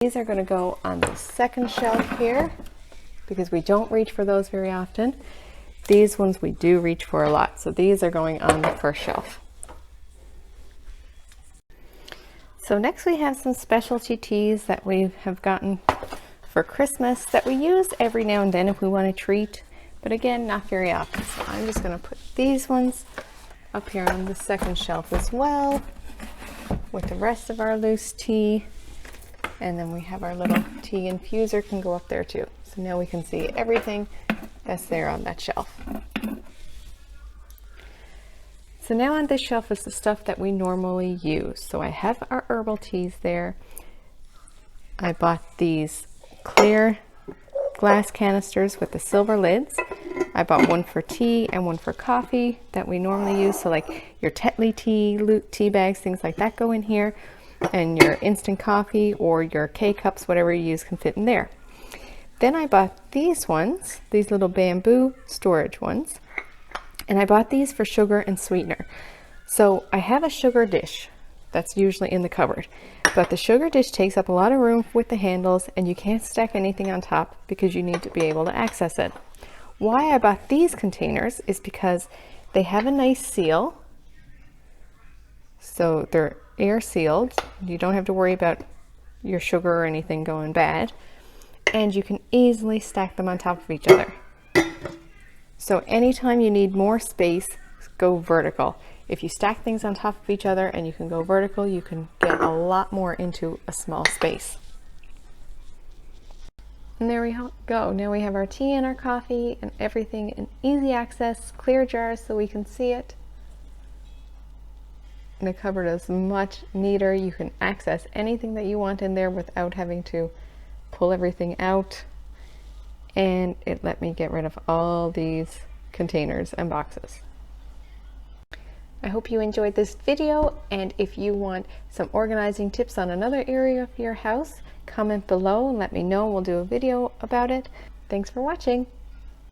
These are going to go on the second shelf here because we don't reach for those very often. These ones we do reach for a lot, so these are going on the first shelf. So next we have some specialty teas that we have gotten for Christmas that we use every now and then if we want to treat, but again, not very often. So I'm just going to put these ones up here on the second shelf as well with the rest of our loose tea. And then we have our little tea infuser can go up there too. So now we can see everything that's there on that shelf. So now on this shelf is the stuff that we normally use. So I have our herbal teas there. I bought these clear glass canisters with the silver lids. I bought one for tea and one for coffee that we normally use. So like your Tetley tea bags, things like that go in here. And your instant coffee or your K-cups, whatever you use, can fit in there. Then I bought these ones, these little bamboo storage ones, and I bought these for sugar and sweetener. So I have a sugar dish that's usually in the cupboard, but the sugar dish takes up a lot of room with the handles and you can't stack anything on top because you need to be able to access it. Why I bought these containers is because they have a nice seal, so they're air sealed. You don't have to worry about your sugar or anything going bad, and you can easily stack them on top of each other. So anytime you need more space, go vertical. If you stack things on top of each other and you can go vertical, you can get a lot more into a small space. And there we go. Now we have our tea and our coffee and everything in easy access, clear jars so we can see it. And the cupboard is much neater. You can access anything that you want in there without having to pull everything out. And it let me get rid of all these containers and boxes. I hope you enjoyed this video, and if you want some organizing tips on another area of your house, comment below and let me know. We'll do a video about it. Thanks for watching.